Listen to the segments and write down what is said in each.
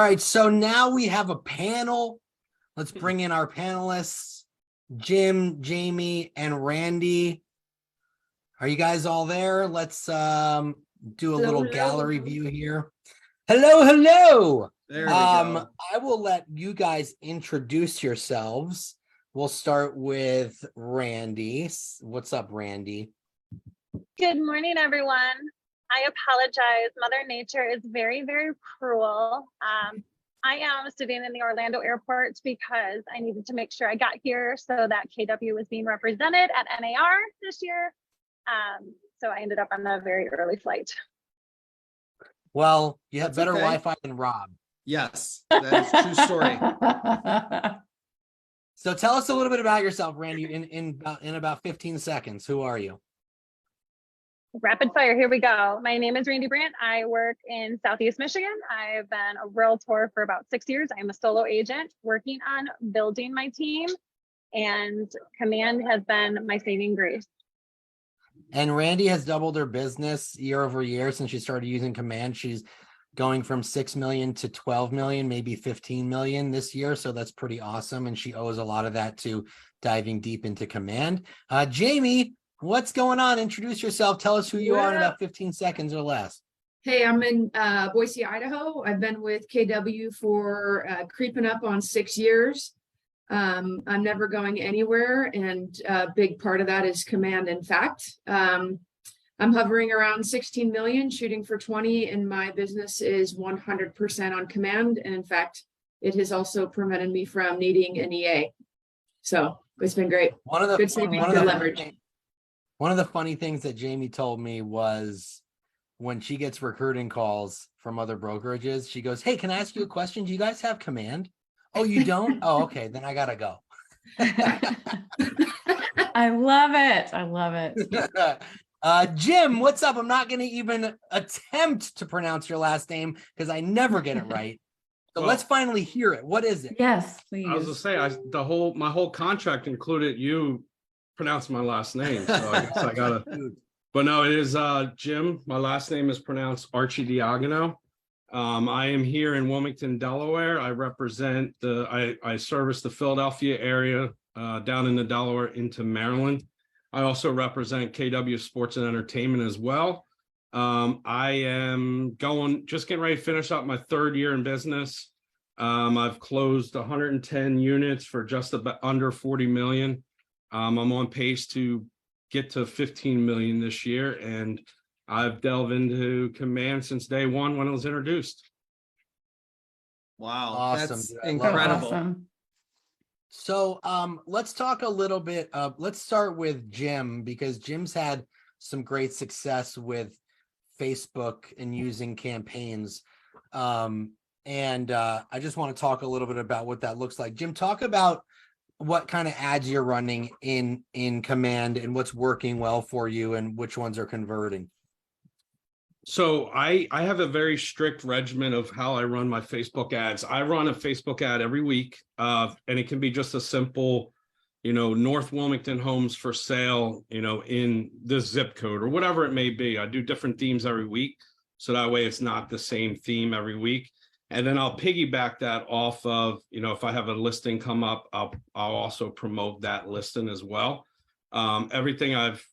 right, so now we have a panel. Let's bring in our panelists, Jim, Jamie, and Randy. Are you guys all there? Let's do a little gallery view here. Hello. There we go. I will let you guys introduce yourselves. We'll start with Randy. What's up, Randy? Good morning, everyone. I apologize. Mother Nature is very, very cruel. I am sitting in the Orlando airport because I needed to make sure I got here so that KW was being represented at NAR this year. So I ended up on a very early flight. Well, you have better Wi-Fi than Rob. Yes, that is a true story. So tell us a little bit about yourself, Randy, in about 15 seconds. Who are you? Rapid fire, here we go. My name is Randi Brandt. I work in Southeast Michigan. I've been a realtor for about 6 years. I'm a solo agent working on building my team, and Command has been my saving grace. And Randy has doubled her business year over year since she started using Command. She's going from 6 million to 12 million, maybe 15 million this year. So that's pretty awesome. And she owes a lot of that to diving deep into Command. Jamie, what's going on? Introduce yourself. Tell us who you are in about 15 seconds or less. Hey, I'm in Boise, Idaho. I've been with KW for creeping up on 6 years. I'm never going anywhere, and a big part of that is Command. In fact, I'm hovering around 16 million, shooting for 20, and my business is 100% on Command. And in fact, it has also prevented me from needing an EA. So it's been great. Good leverage. One of the funny things that Jamie told me was when she gets recruiting calls from other brokerages, she goes, "Hey, can I ask you a question? Do you guys have Command?" "Oh, you don't?" "Oh, okay, then I gotta go." I love it. Jim, what's up? I'm not gonna even attempt to pronounce your last name because I never get it right. So let's finally hear it. What is it? Yes, please. I was gonna say, my whole contract included you pronouncing my last name, so I guess I gotta. But no, it is Jim. My last name is pronounced Arcidiacono. I am here in Wilmington, Delaware. I represent I service the Philadelphia area down into Delaware into Maryland. I also represent KW Sports and Entertainment as well. I am just getting ready to finish up my 3rd year in business. I've closed 110 units for just about under 40 million. I'm on pace to get to 15 million this year, and I've delved into Command since day one when it was introduced. Wow, Awesome. that's incredible. Awesome. So let's talk a little bit. Let's start with Jim, because Jim's had some great success with Facebook and using campaigns. And I just want to talk a little bit about what that looks like. Jim, talk about what kind of ads you're running in Command and what's working well for you and which ones are converting. So I have a very strict regimen of how I run my Facebook ads. I run a Facebook ad every week, and it can be just a simple, North Wilmington homes for sale, in this zip code or whatever it may be. I do different themes every week, so that way it's not the same theme every week. And then I'll piggyback that off of, if I have a listing come up, I'll also promote that listing as well. Everything I've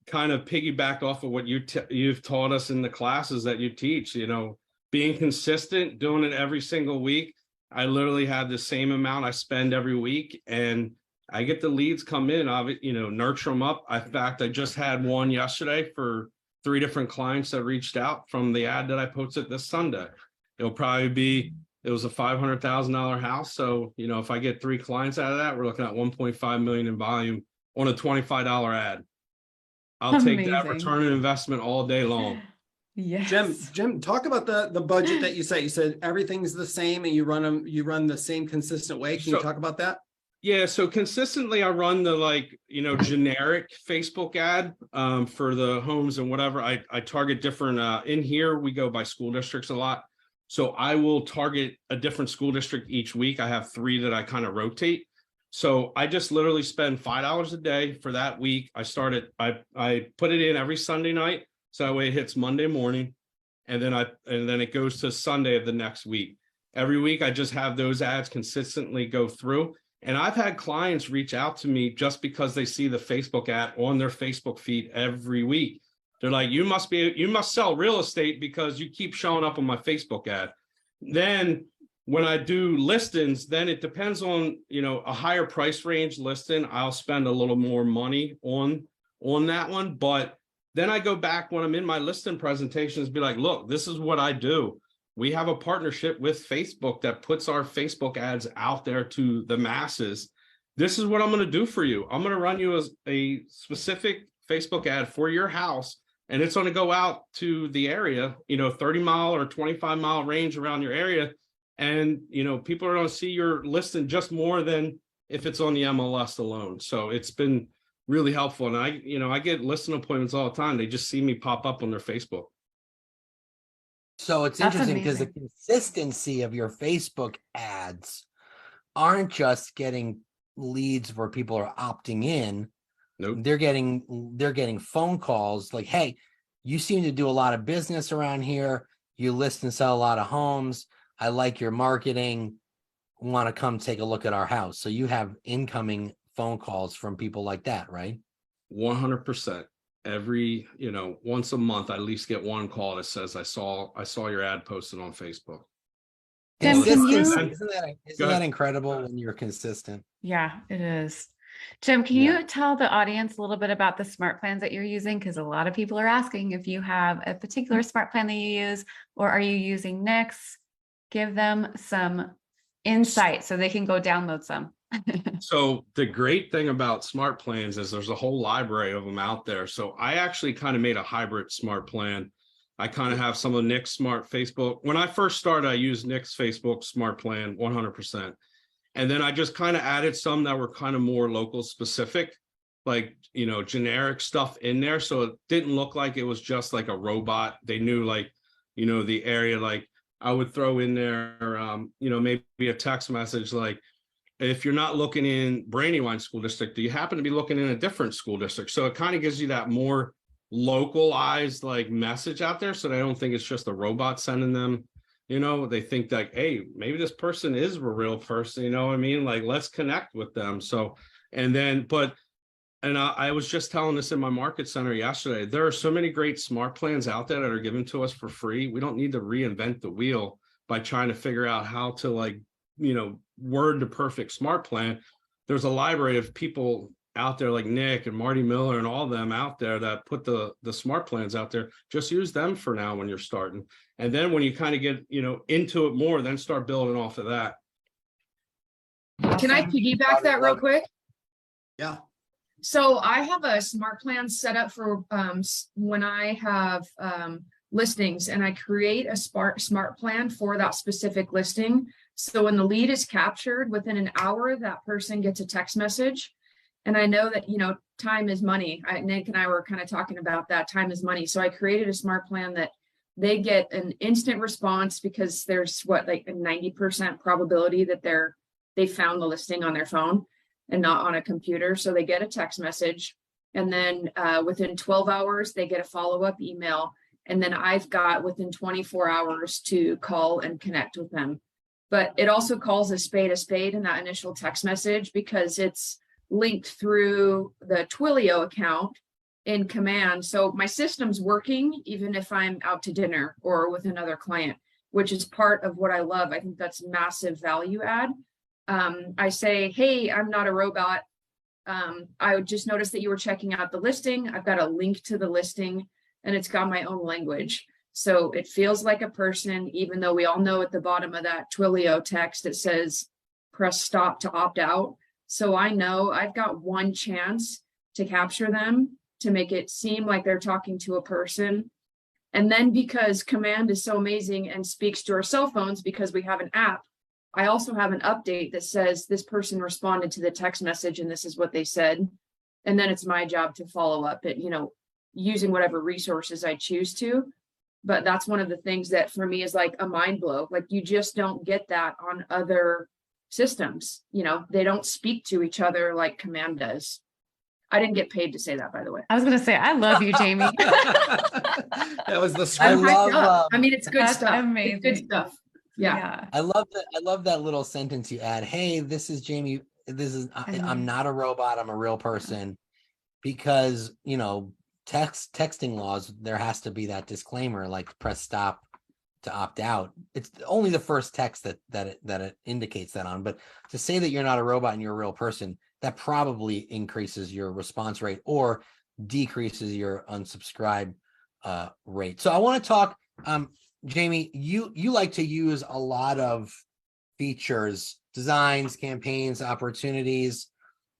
kind of piggybacked off of what you've taught us in the classes that you teach, being consistent, doing it every single week. I literally have the same amount I spend every week, and I get the leads come in, nurture them up. In fact, I just had one yesterday for 3 different clients that reached out from the ad that I posted this Sunday. It was a $500,000 house. So, if I get 3 clients out of that, we're looking at 1.5 million in volume on a $25 ad. I'll take that return on investment all day long. Yes. Jim, talk about the budget that you set. You said everything's the same and you run the same consistent way. Can you talk about that? Yeah, so consistently I run the generic Facebook ad for the homes and whatever. I target different in here we go by school districts a lot. So I will target a different school district each week. I have 3 that I kind of rotate. So I just literally spend $5 a day for that week. I put it in every Sunday night, so that way it hits Monday morning, and then it goes to Sunday of the next week. every week I just have those ads consistently go through. And I've had clients reach out to me just because they see the Facebook ad on their Facebook feed every week. They're like, you must sell real estate because you keep showing up on my Facebook ad. Then when I do listings, then it depends on, a higher price range listing. I'll spend a little more money on that one. But then I go back when I'm in my listing presentations, be like, look, this is what I do. We have a partnership with Facebook that puts our Facebook ads out there to the masses. This is what I'm going to do for you. I'm going to run you as a specific Facebook ad for your house, and it's going to go out to the area, 30-mile or 25-mile range around your area. And, people are going to see your listing just more than if it's on the MLS alone. So it's been really helpful. And I get listing appointments all the time. They just see me pop up on their Facebook. So it's That's interesting because the amazing. consistency of your Facebook ads aren't just getting leads where people are opting in. Nope. They're getting phone calls like, hey, you seem to do a lot of business around here. You list and sell a lot of homes. I like your marketing. Want to come take a look at our house. So you have incoming phone calls from people like that, right? 100%. Every, once a month, I at least get one call that says, I saw your ad posted on Facebook. Jim, can you- Isn't that incredible when you're consistent? Yeah, it is. Jim, can you tell the audience a little bit about the smart plans that you're using? Because a lot of people are asking if you have a particular smart plan that you use, or are you using Nix? Give them some insight so they can go download some. So the great thing about smart plans is there's a whole library of them out there. So I actually kind of made a hybrid smart plan. I kind of have some of Nick's smart Facebook. When I first started, I used Nick's Facebook smart plan 100%. And then I just kind of added some that were kind of more local specific, like, generic stuff in there. So it didn't look like it was just like a robot. They knew the area, like I would throw in there, maybe a text message like, if you're not looking in Brandywine School District, do you happen to be looking in a different school district? So it kind of gives you that more localized message out there. So I don't think it's just a robot sending them, they think like, hey, maybe this person is a real person, you know what I mean? Like, let's connect with them. So, I was just telling this in my market center yesterday, there are so many great smart plans out there that are given to us for free. We don't need to reinvent the wheel by trying to figure out how to word the perfect smart plan. There's a library of people out there like Nick and Marty Miller and all of them out there that put the smart plans out there. Just use them for now when you're starting. And then when you kind of get, into it more, then start building off of that. Can I piggyback that real quick? Yeah. So I have a smart plan set up for when I have listings, and I create a smart plan for that specific listing. So when the lead is captured, within an hour, that person gets a text message. And I know that, time is money. Nick and I were kind of talking about that. Time is money. So I created a smart plan that they get an instant response, because there's a 90% probability that they found the listing on their phone and not on a computer. So they get a text message, and then within 12 hours, they get a follow-up email. And then I've got within 24 hours to call and connect with them. But it also calls a spade in that initial text message, because it's linked through the Twilio account in Command. So my system's working even if I'm out to dinner or with another client, which is part of what I love. I think that's massive value add. I say, hey, I'm not a robot. I just noticed that you were checking out the listing. I've got a link to the listing, and it's got my own language. So it feels like a person, even though we all know at the bottom of that Twilio text, it says, press stop to opt out. So I know I've got one chance to capture them, to make it seem like they're talking to a person. And then because Command is so amazing and speaks to our cell phones, because we have an app, I also have an update that says this person responded to the text message and this is what they said. And then it's my job to follow up at, using whatever resources I choose to. But that's one of the things that for me is like a mind blow. Like, you just don't get that on other systems. They don't speak to each other like Command does. I didn't get paid to say that, by the way. I was going to say, I love you, Jamie. That was the I script. love, I mean, it's good That's stuff. amazing. It's good stuff. Yeah. I love that little sentence you add. Hey, this is Jamie. I'm not a robot. I'm a real person. Because, you know, texting laws, there has to be that disclaimer, like press stop to opt out. It's only the first text that it indicates that on. But to say that you're not a robot and you're a real person, that probably increases your response rate or decreases your unsubscribe rate. So I want to talk, Jamie, you like to use a lot of features, designs, campaigns, opportunities.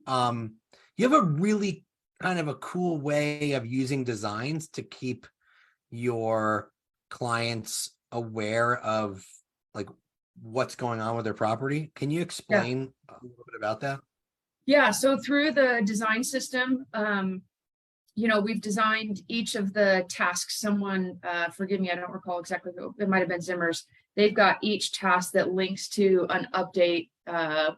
You have a really kind of a cool way of using designs to keep your clients aware of like what's going on with their property. Can you explain a little bit about that? Yeah, so through the design system, you know, we've designed each of the tasks. Someone, forgive me, I don't recall exactly who, it might have been Zimmer's. They've got each task that links to an update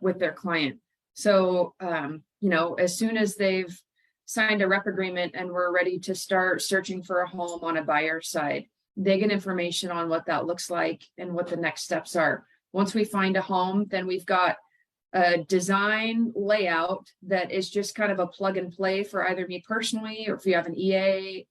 with their client. So, you know, as soon as they've signed a rep agreement and we're ready to start searching for a home on a buyer's side, they get information on what that looks like and what the next steps are. Once we find a home, then we've got a design layout that is just kind of a plug and play for either me personally, or if you have an EA,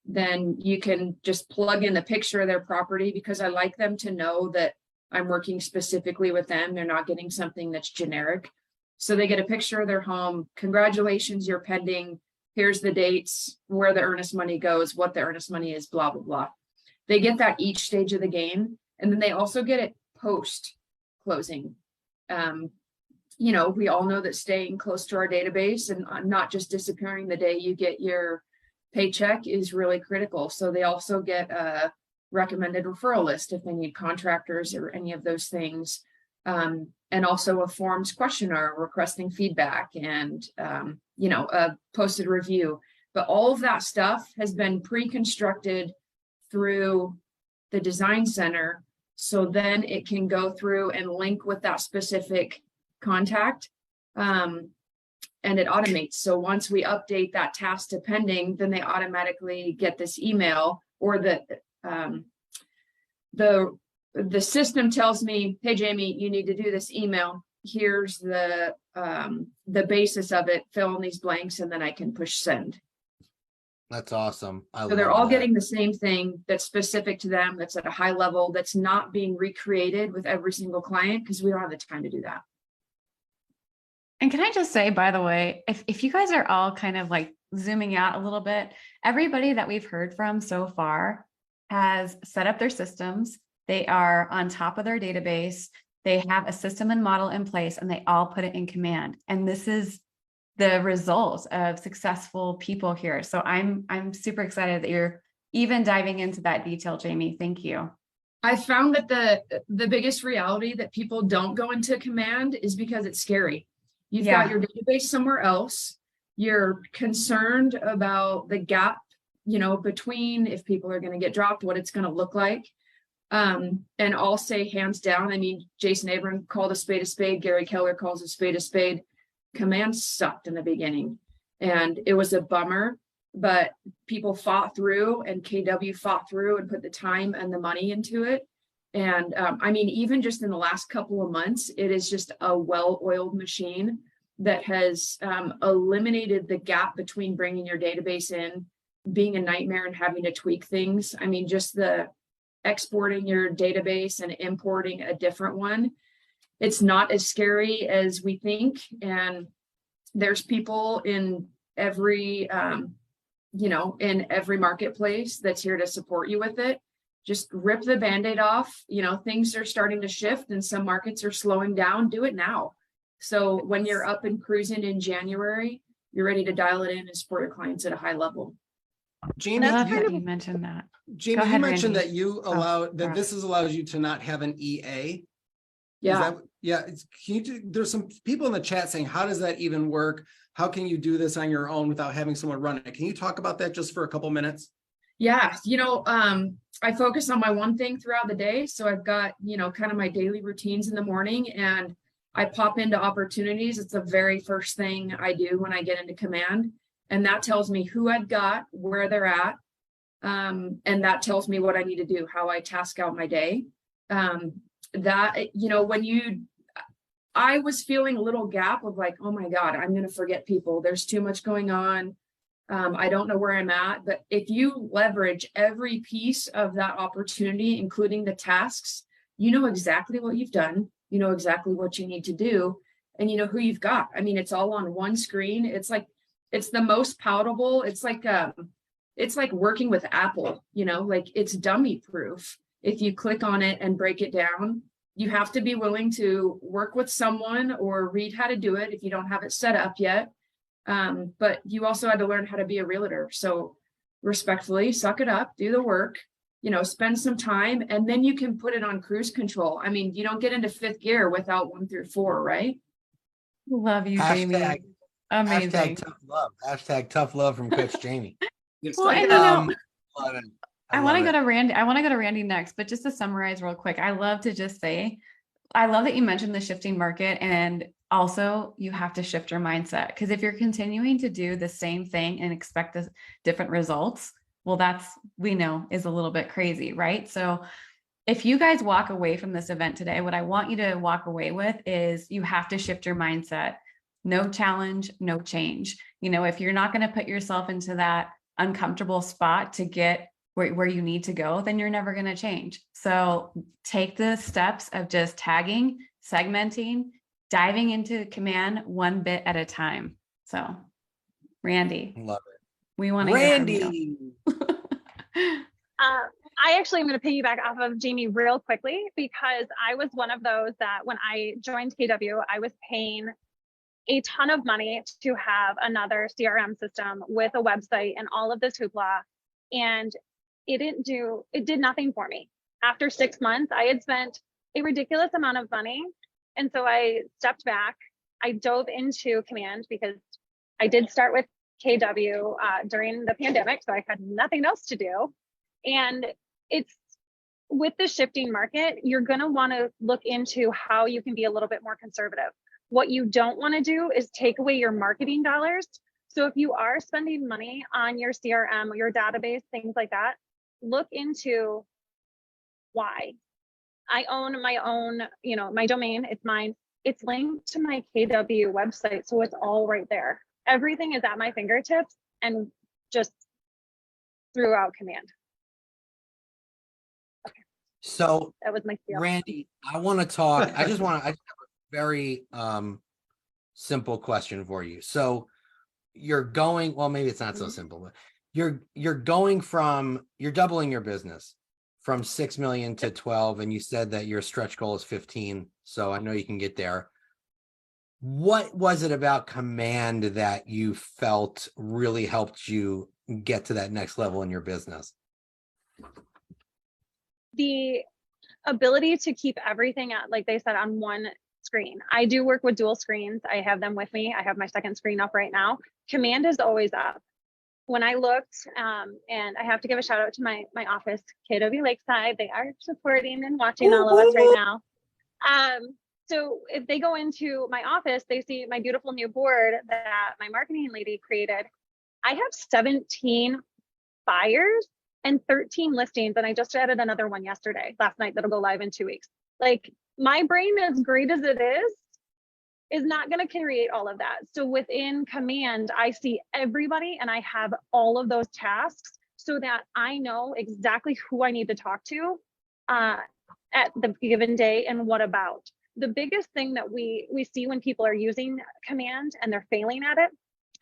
then you can just plug in the picture of their property, because I like them to know that I'm working specifically with them. They're not getting something that's generic. So they get a picture of their home. Congratulations, you're pending. Here's the dates, where the earnest money goes, what the earnest money is, blah, blah, blah. They get that each stage of the game. And then they also get it post closing. You know, we all know that staying close to our database and not just disappearing the day you get your paycheck is really critical. So they also get a recommended referral list if they need contractors or any of those things. And also a forms questionnaire requesting feedback and, you know, a posted review. But all of that stuff has been pre-constructed through the design center. So then it can go through and link with that specific contact, and it automates. So once we update that task to pending, then they automatically get this email, or the system tells me, hey, Jamie, you need to do this email. Here's the basis of it, fill in these blanks, and then I can push send. That's awesome. So they're all getting the same thing that's specific to them, that's at a high level, that's not being recreated with every single client, because we don't have the time to do that. And can I just say, by the way, if you guys are all kind of like zooming out a little bit, everybody that we've heard from so far has set up their systems. They are on top of their database. They have a system and model in place, and they all put it in command. And this is the result of successful people here. So I'm super excited that you're even diving into that detail, Jamie. Thank you. I found that the biggest reality that people don't go into command is because it's scary. You've got your database somewhere else. You're concerned about the gap, you know, between if people are going to get dropped, what it's going to look like. And I'll say hands down, I mean, Jason Abram called a spade. Gary Keller calls a spade. Command sucked in the beginning, and it was a bummer, but people fought through, and KW fought through and put the time and the money into it. And I mean, even just in the last couple of months, it is just a well-oiled machine that has eliminated the gap between bringing your database in, being a nightmare, and having to tweak things. I mean, just the exporting your database and importing a different one, it's not as scary as we think. And there's people in every, you know, in every marketplace that's here to support you with it. Just rip the Band-Aid off. You know, things are starting to shift and some markets are slowing down. Do it now. So when you're up and cruising in January, you're ready to dial it in and support your clients at a high level. Jamie, I love that you mentioned that. Jamie, you mentioned Randy. that you allow that this allows you to not have an EA. Yeah. Can you there's some people in the chat saying, how does that even work? How can you do this on your own without having someone run it? Can you talk about that just for a couple minutes? Yeah, you know, I focus on my one thing throughout the day. So I've got, you know, kind of my daily routines in the morning, and I pop into opportunities. It's the very first thing I do when I get into command. And that tells me who I've got, where they're at. And that tells me what I need to do, how I task out my day. That, you know, I was feeling a little gap of like, oh my God, I'm going to forget people. There's too much going on. I don't know where I'm at, but if you leverage every piece of that opportunity, including the tasks, you know exactly what you've done, you know exactly what you need to do, and you know who you've got. I mean, it's all on one screen. It's like, it's the most palatable. It's like working with Apple, you know, like it's dummy proof. If you click on it and break it down, you have to be willing to work with someone or read how to do it if you don't have it set up yet. But you also had to learn how to be a realtor. So respectfully, suck it up, do the work, you know, spend some time, and then you can put it on cruise control. I mean, you don't get into fifth gear without 1 through 4, right? Love you, Jamie. Amazing. Hashtag tough love. Hashtag tough love from Coach Jamie. Well, and you know, Love it. I want to love go it. to Randy. I want to go to Randy next, but just to summarize real quick, I love to just say, I love that you mentioned the shifting market, and also you have to shift your mindset, because if you're continuing to do the same thing and expect the different results, well, that's, we know, is a little bit crazy, right? So if you guys walk away from this event today, what I want you to walk away with is you have to shift your mindset. No challenge, no change. You know, if you're not going to put yourself into that uncomfortable spot to get where you need to go, then you're never going to change. So take the steps of just tagging, segmenting, diving into command one bit at a time. So Randy, Love it. we want to hear from you. Randy. I actually am going to piggyback off of Jamie real quickly, because I was one of those that when I joined KW, I was paying a ton of money to have another CRM system with a website and all of this hoopla. And it did nothing for me. After 6 months, I had spent a ridiculous amount of money. And so I stepped back. I dove into command because I did start with KW during the pandemic, so I had nothing else to do. And it's, with the shifting market, you're going to want to look into how you can be a little bit more conservative. What you don't want to do is take away your marketing dollars. So if you are spending money on your CRM or your database, things like that, look into why. I own my own, you know, my domain, it's mine. It's linked to my KW website. So it's all right there. Everything is at my fingertips and just throughout command. So That was my spiel. Randy, I want to talk. I just have a very simple question for you. So you're going, well, maybe it's not so simple, but you're going from, you're doubling your business from 6 million to 12, and you said that your stretch goal is 15. So I know you can get there. What was it about command that you felt really helped you get to that next level in your business? The ability to keep everything at, like they said, on one screen. I do work with dual screens. I have them with me. I have my second screen up right now. Command is always up. When I looked, and I have to give a shout out to my office, KW Lakeside. They are supporting and watching all of us right now. So if they go into my office, they see my beautiful new board that my marketing lady created. I have 17 buyers and 13 listings, and I just added another one last night, that'll go live in 2 weeks. Like, my brain, as great as it is not going to create all of that. So within command, I see everybody and I have all of those tasks so that I know exactly who I need to talk to at the given day and what about. The biggest thing that we see when people are using command and they're failing at it,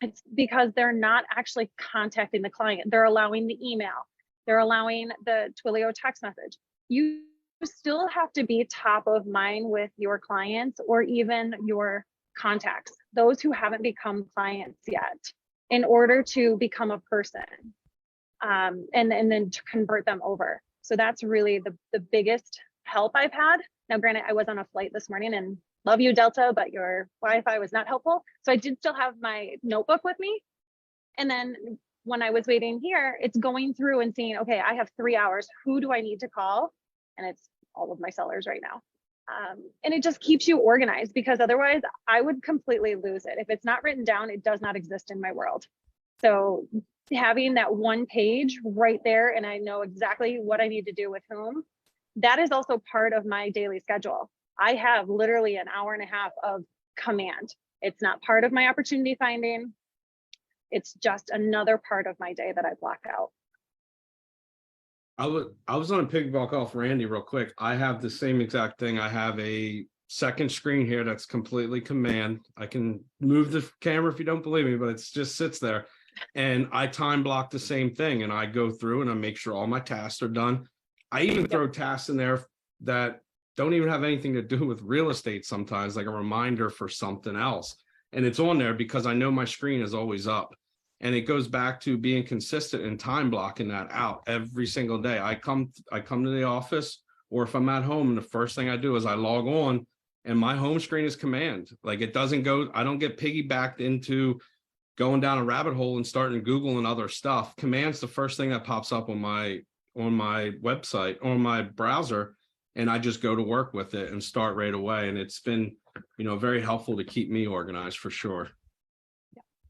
it's because they're not actually contacting the client. They're allowing the email. They're allowing the Twilio text message. You still have to be top of mind with your clients or even your contacts, those who haven't become clients yet, in order to become a person, and then to convert them over. So that's really the biggest help I've had. Now, granted, I was on a flight this morning, and love you, Delta, but your Wi-Fi was not helpful. So I did still have my notebook with me. And then when I was waiting here, it's going through and seeing, okay, I have 3 hours. Who do I need to call? And it's all of my sellers right now. And it just keeps you organized, because otherwise I would completely lose it. If it's not written down, it does not exist in my world. So having that one page right there, and I know exactly what I need to do with whom, that is also part of my daily schedule. I have literally an hour and a half of command. It's not part of my opportunity finding. It's just another part of my day that I block out. I was on a piggyback off Randy real quick. I have the same exact thing. I have a second screen here that's completely command. I can move the camera if you don't believe me, but it just sits there. And I time block the same thing, and I go through and I make sure all my tasks are done. I even throw tasks in there that don't even have anything to do with real estate sometimes, like a reminder for something else. And it's on there because I know my screen is always up. And it goes back to being consistent and time blocking that out every single day. I come to the office, or if I'm at home, and the first thing I do is I log on, and my home screen is command. Like, it doesn't go, I don't get piggybacked into going down a rabbit hole and starting Googling other stuff. Command's the first thing that pops up on my website, on my browser, and I just go to work with it and start right away. And it's been, very helpful to keep me organized for sure.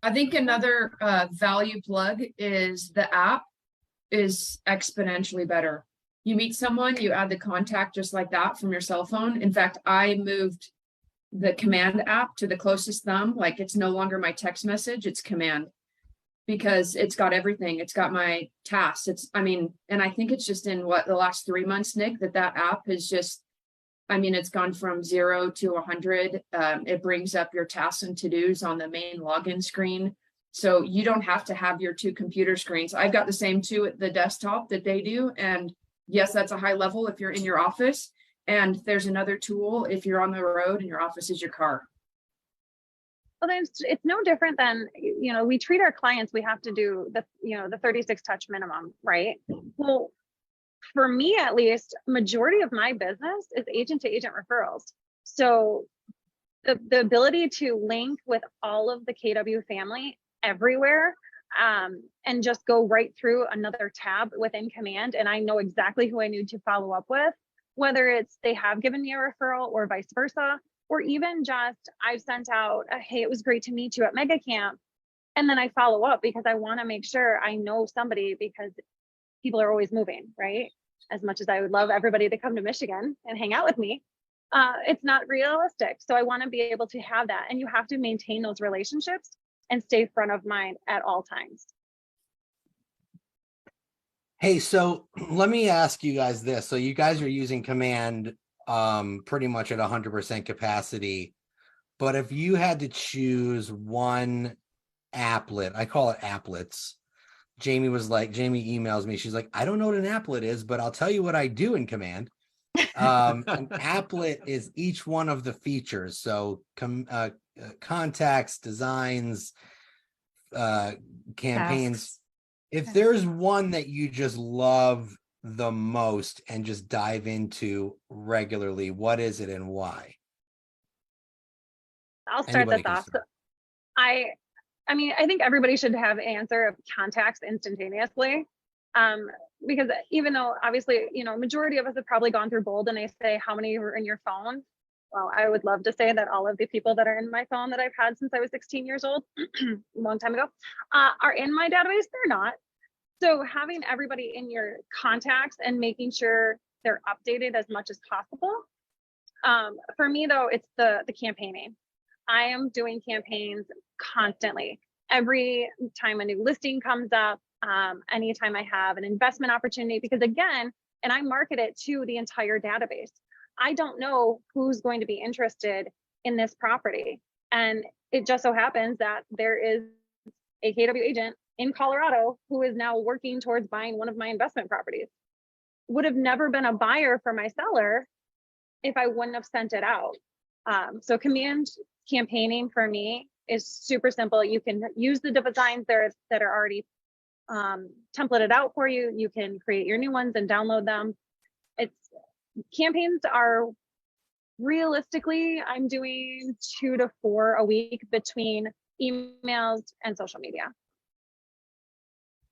I think another value plug is the app is exponentially better. You meet someone, you add the contact just like that from your cell phone. In fact, I moved the command app to the closest thumb. Like, it's no longer my text message, it's command, because it's got everything. It's got my tasks. And I think it's just in the last 3 months, Nick, that app is just, it's gone from 0 to 100. It brings up your tasks and to-dos on the main login screen. So you don't have to have your two computer screens. I've got the same two at the desktop that they do. And yes, that's a high level if you're in your office. And there's another tool if you're on the road and your office is your car. Well, it's no different than, we treat our clients, we have to do the 36 touch minimum, right? Well, for me, at least, majority of my business is agent to agent referrals. So the ability to link with all of the KW family everywhere, and just go right through another tab within command, and I know exactly who I need to follow up with, whether it's they have given me a referral or vice versa, or even just I've sent out a, hey, it was great to meet you at Mega Camp, and then I follow up because I want to make sure I know somebody, because people are always moving, right? As much as I would love everybody to come to Michigan and hang out with me, it's not realistic. So I want to be able to have that, and you have to maintain those relationships and stay front of mind at all times. Hey, so let me ask you guys this. So you guys are using command pretty much at 100% capacity, but if you had to choose one applet, I call it applets. Jamie emails me. She's like, I don't know what an applet is, but I'll tell you what I do in command. An applet is each one of the features. So contacts, designs, campaigns. Tasks. If there's one that you just love the most and just dive into regularly, what is it and why? I'll start Anybody this can off. start. I think everybody should have an answer of contacts instantaneously. Because even though obviously, majority of us have probably gone through bold and they say how many were in your phone. Well, I would love to say that all of the people that are in my phone that I've had since I was 16 years old, a long time ago, are in my database. They're not. So having everybody in your contacts and making sure they're updated as much as possible. For me though, it's the campaigning. I am doing campaigns constantly. Every time a new listing comes up, anytime I have an investment opportunity, because again, and I market it to the entire database. I don't know who's going to be interested in this property. And it just so happens that there is a KW agent in Colorado who is now working towards buying one of my investment properties. Would have never been a buyer for my seller if I wouldn't have sent it out. So command campaigning for me is super simple. You can use the designs there that are already templated out for you. You can create your new ones and download them. Campaigns are realistically, I'm doing 2 to 4 a week between emails and social media.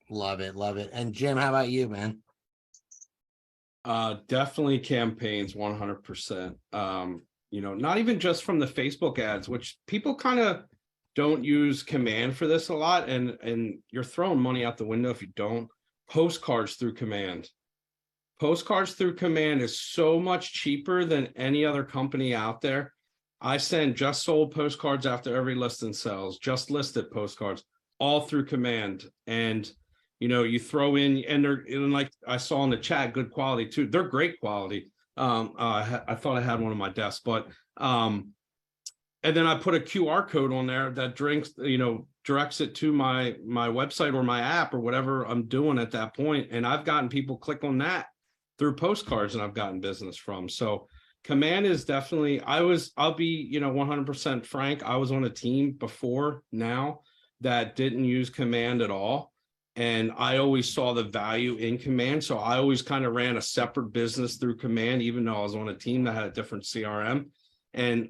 Love it. Love it. And Jim, how about you, man? Definitely campaigns 100%. Not even just from the Facebook ads, which people kind of don't use command for this a lot. And you're throwing money out the window if you don't. Postcards through command. postcards through Command is so much cheaper than any other company out there. I send just sold postcards after every listing sells, just listed postcards, all through Command. And, you throw in, and they're like I saw in the chat, good quality too. They're great quality. I thought I had one on my desk, but and then I put a QR code on there that directs it to my website or my app or whatever I'm doing at that point. And I've gotten people click on that through postcards, and I've gotten business from. So Command is definitely, I'll be, 100% frank. I was on a team before now that didn't use Command at all. And I always saw the value in Command. So I always kind of ran a separate business through Command, even though I was on a team that had a different CRM. And,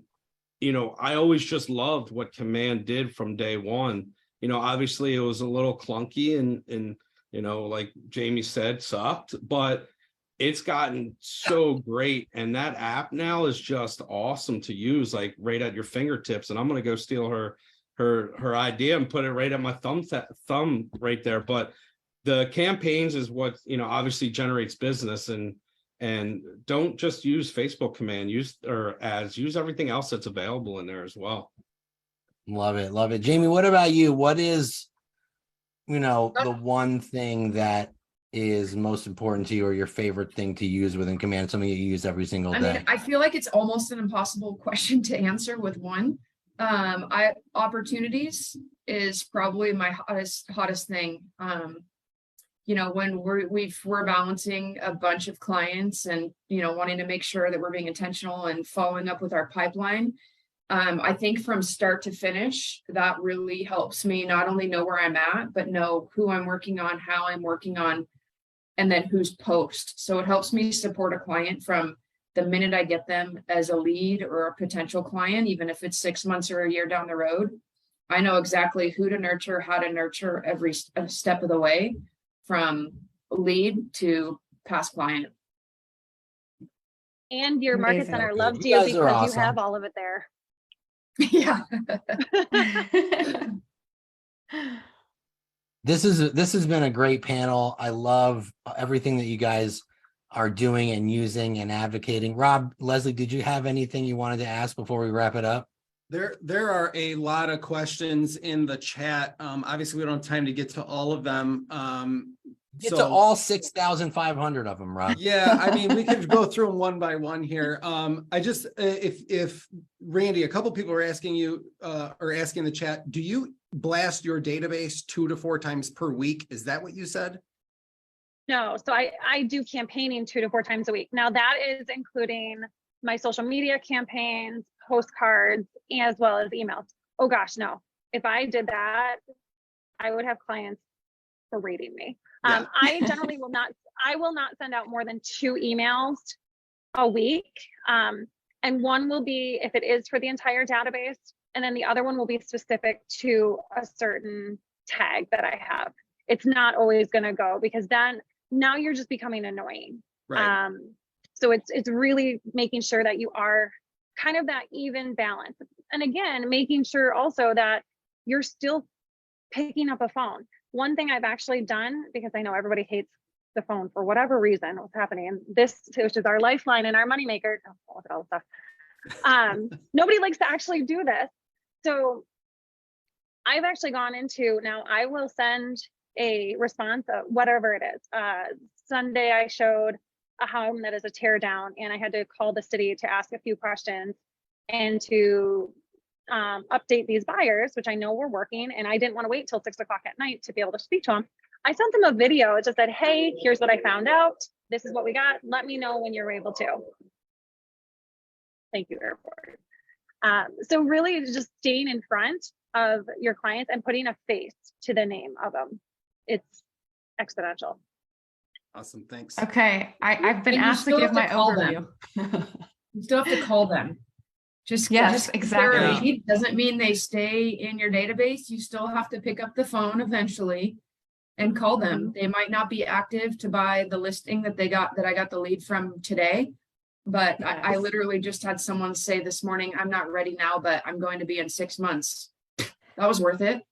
I always just loved what Command did from day one. Obviously it was a little clunky and like Jamie said, sucked, but it's gotten so great. And that app now is just awesome to use, like right at your fingertips. And I'm going to go steal her idea and put it right at my thumb right there. But the campaigns is what, obviously generates business, and don't just use Facebook Command, use everything else that's available in there as well. Love it. Love it. Jamie, what about you? What is, the one thing that is most important to you, or your favorite thing to use within Command, something that you use every single day? I mean, I feel like it's almost an impossible question to answer with one. Opportunities is probably my hottest thing. When we're balancing a bunch of clients and, wanting to make sure that we're being intentional and following up with our pipeline. I think from start to finish, that really helps me not only know where I'm at, but know who I'm working on, how I'm working on, and then who's post. So it helps me support a client from the minute I get them as a lead or a potential client, even if it's 6 months or a year down the road. I know exactly who to nurture, how to nurture every step of the way, from lead to past client. And your market Amazing. center loves You you guys are because awesome. you have all of it there. Yeah. This has been a great panel. I love everything that you guys are doing and using and advocating. Rob, Leslie, did you have anything you wanted to ask before we wrap it up? There are a lot of questions in the chat. Obviously we don't have time to get to all of them. Get to all 6,500 of them, Rob. Yeah, I mean, we could go through them one by one here. I just, if Randy, a couple people are asking you, or asking in the chat, do you blast your database 2 to 4 times per week? Is that what you said? No, so I do campaigning 2 to 4 times a week. Now that is including my social media campaigns, postcards, as well as emails. Oh gosh, no. If I did that, I would have clients berating me. Yeah. I generally will not send out more than 2 emails a week. And one will be, if it is for the entire database, and then the other one will be specific to a certain tag that I have. It's not always going to go, because then now you're just becoming annoying. Right. So it's really making sure that you are kind of that even balance. And again, making sure also that you're still picking up a phone. One thing I've actually done, because I know everybody hates the phone for whatever reason, what's happening, and this, which is our lifeline and our moneymaker, look at all the stuff. Nobody likes to actually do this. So I've actually gone into, now I will send a response, whatever it is. Sunday I showed a home that is a tear down, and I had to call the city to ask a few questions and to update these buyers, which I know were working, and I didn't want to wait till 6 o'clock at night to be able to speak to them. I sent them a video. It just said, hey, here's what I found out. This is what we got. Let me know when you're able to. Thank you, airport. So really just staying in front of your clients and putting a face to the name of them. It's exponential. Awesome. Thanks. Okay. I've been And you asked to still give have to my call overview. You still have to call them. Yes, exactly. Just lead doesn't mean they stay in your database. You still have to pick up the phone eventually and call them. They might not be active to buy the listing that I got the lead from today. But I literally just had someone say this morning, I'm not ready now, but I'm going to be in 6 months. That was worth it.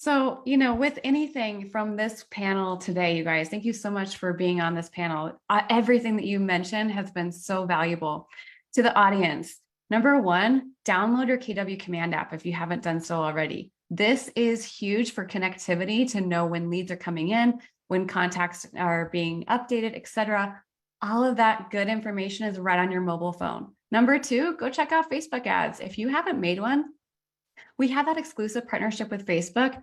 So, you know, with anything from this panel today, you guys, thank you so much for being on this panel. Everything that you mentioned has been so valuable to the audience. Number one, download your KW Command app if you haven't done so already. This is huge for connectivity to know when leads are coming in, when contacts are being updated, etc. All of that good information is right on your mobile phone. Number two, go check out Facebook ads. If you haven't made one, we have that exclusive partnership with Facebook.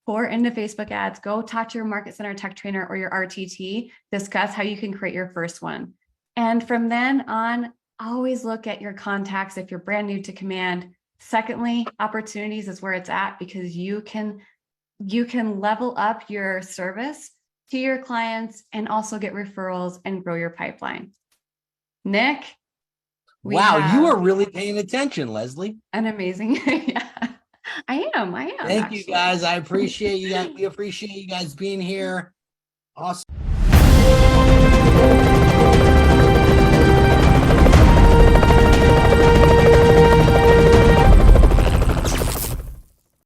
Pour into Facebook ads, go talk to your Market Center tech trainer or your RTT, discuss how you can create your first one. And from then on, always look at your contacts if you're brand new to Command. Secondly, opportunities is where it's at, because you can level up your service to your clients and also get referrals and grow your pipeline. Nick? Wow, you are really paying attention, Leslie. An amazing, yeah. I am. Thank you guys. I appreciate you guys. We appreciate you guys being here. Awesome.